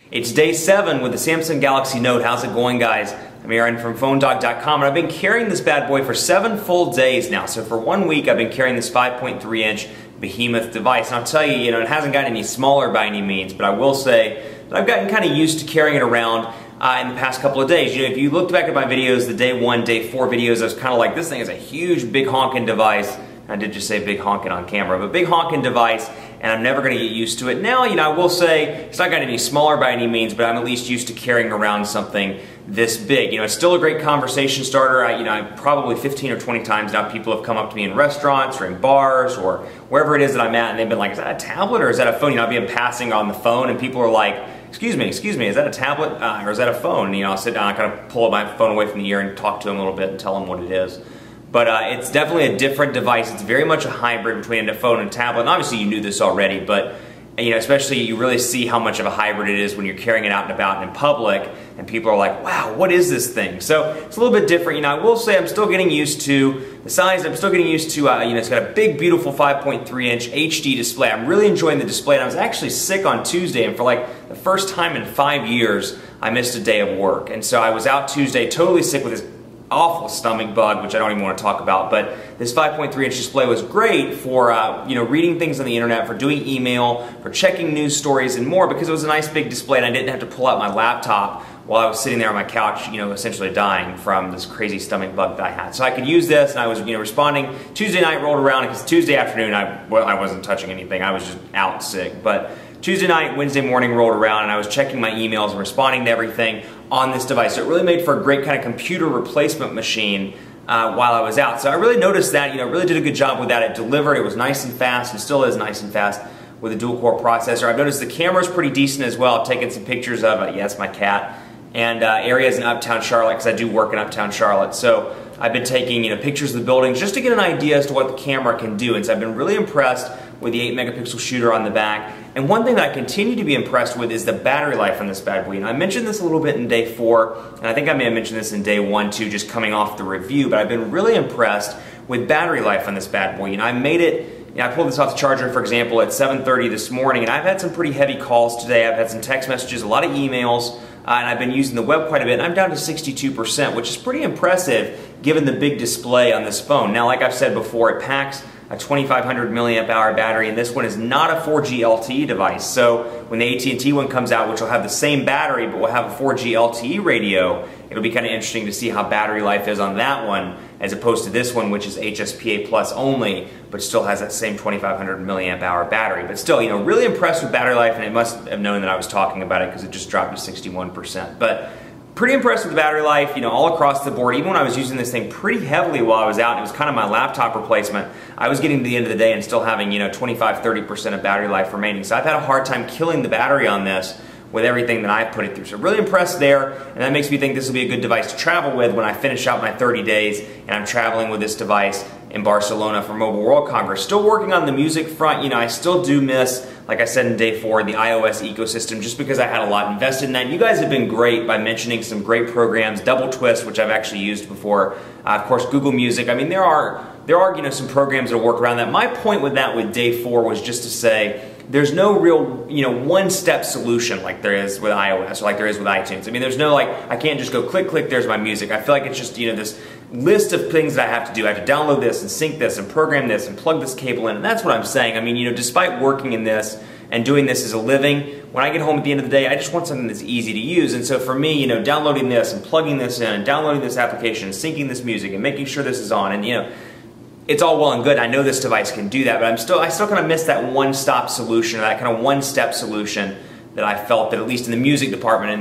It's day 7 with the Samsung Galaxy Note. How's it going, guys? I'm Aaron from PhoneDog.com, and I've been carrying this bad boy for 7 full days now. So for 1 week, I've been carrying this 5.3-inch behemoth device. And I'll tell you, it hasn't gotten any smaller by any means, but I will say that I've gotten kind of used to carrying it around in the past couple of days. If you looked back at my videos, the day 1, day 4 videos, I was kind of like, this thing is a huge, big honking device. I did just say big honking on camera, but big honking device, and I'm never going to get used to it. Now, I will say it's not gotten any smaller by any means, but I'm at least used to carrying around something this big. It's still a great conversation starter. Probably 15 or 20 times now people have come up to me in restaurants or in bars or wherever it is that I'm at, and they've been like, is that a tablet or is that a phone? I've been passing on the phone, and people are like, excuse me, is that a tablet or is that a phone? I'll sit down, I kind of pull up my phone away from the ear and talk to them a little bit and tell them what it is. But it's definitely a different device. It's very much a hybrid between a phone and a tablet. And obviously you knew this already, but especially you really see how much of a hybrid it is when you're carrying it out and about in public, and people are like, wow, what is this thing? So it's a little bit different. I will say I'm still getting used to the size. I'm still getting used to, it's got a big, beautiful 5.3-inch HD display. I'm really enjoying the display, and I was actually sick on Tuesday, and for like the first time in 5 years, I missed a day of work. And so I was out Tuesday totally sick with this awful stomach bug, which I don't even want to talk about, but this 5.3-inch display was great for reading things on the internet, for doing email, for checking news stories and more, because it was a nice big display and I didn't have to pull out my laptop while I was sitting there on my couch, essentially dying from this crazy stomach bug that I had. So I could use this, and I was, responding. Tuesday night rolled around, because Tuesday afternoon I wasn't touching anything. I was just out sick. But Tuesday night, Wednesday morning rolled around, and I was checking my emails and responding to everything on this device. So it really made for a great kind of computer replacement machine while I was out. So I really noticed that, really did a good job with that. It delivered, it was nice and fast, and still is nice and fast with a dual-core processor. I've noticed the camera's pretty decent as well. I've taken some pictures of, yes, my cat, and areas in Uptown Charlotte, because I do work in Uptown Charlotte. So I've been taking pictures of the buildings just to get an idea as to what the camera can do. And so I've been really impressed with the 8-megapixel shooter on the back. And one thing that I continue to be impressed with is the battery life on this bad boy. I mentioned this a little bit in day 4, and I think I may have mentioned this in day 1 too, just coming off the review, but I've been really impressed with battery life on this bad boy. I made it, I pulled this off the charger, for example, at 7:30 this morning, and I've had some pretty heavy calls today. I've had some text messages, a lot of emails, and I've been using the web quite a bit, and I'm down to 62%, which is pretty impressive given the big display on this phone. Now, like I've said before, it packs a 2500 milliamp hour battery, and this one is not a 4G LTE device. So when the AT&T one comes out, which will have the same battery but will have a 4G LTE radio, it'll be kind of interesting to see how battery life is on that one as opposed to this one, which is HSPA Plus only, but still has that same 2500 milliamp hour battery. But still, really impressed with battery life, and it must have known that I was talking about it because it just dropped to 61%. But pretty impressed with the battery life, all across the board. Even when I was using this thing pretty heavily while I was out, and it was kind of my laptop replacement, I was getting to the end of the day and still having, 25–30% of battery life remaining. So I've had a hard time killing the battery on this with everything that I've put it through. So really impressed there, and that makes me think this will be a good device to travel with when I finish out my 30 days and I'm traveling with this device in Barcelona for Mobile World Congress. Still working on the music front. I still do miss, like I said in day 4, the iOS ecosystem, just because I had a lot invested in that. You guys have been great by mentioning some great programs, Double Twist, which I've actually used before, of course Google Music. I mean, there are some programs that work around that. My point with that with day 4 was just to say there's no real, one-step solution like there is with iOS or like there is with iTunes. I mean, there's no I can't just go click, click, there's my music. I feel like it's just, this list of things that I have to do. I have to download this and sync this and program this and plug this cable in, and that's what I'm saying. I mean, despite working in this and doing this as a living, when I get home at the end of the day, I just want something that's easy to use. And so for me, downloading this and plugging this in and downloading this application and syncing this music and making sure this is on, and it's all well and good. I know this device can do that, but I still kind of miss that one-stop solution, or that kind of one-step solution that I felt that at least in the music department,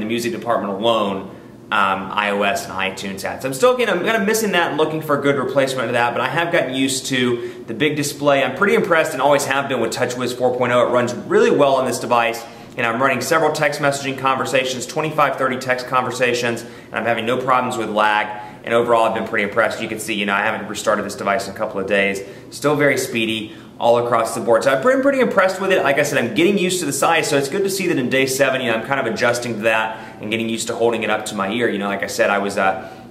alone, iOS and iTunes had. So I'm still, I'm kind of missing that and looking for a good replacement of that, but I have gotten used to the big display. I'm pretty impressed and always have been with TouchWiz 4.0. It runs really well on this device, and I'm running several text messaging conversations, 25–30 text conversations, and I'm having no problems with lag. And overall, I've been pretty impressed. You can see, I haven't restarted this device in a couple of days. Still very speedy all across the board. So I've been pretty impressed with it. Like I said, I'm getting used to the size, so it's good to see that in day 7, I'm kind of adjusting to that and getting used to holding it up to my ear. Like I said, I was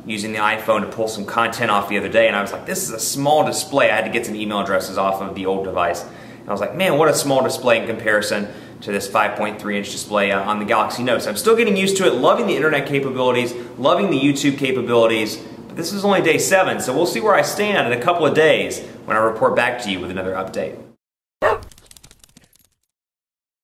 using the iPhone to pull some content off the other day, and I was like, this is a small display. I had to get some email addresses off of the old device. And I was like, man, what a small display in comparison to this 5.3-inch display on the Galaxy Note. So I'm still getting used to it, loving the internet capabilities, loving the YouTube capabilities, but this is only day 7, so we'll see where I stand in a couple of days when I report back to you with another update.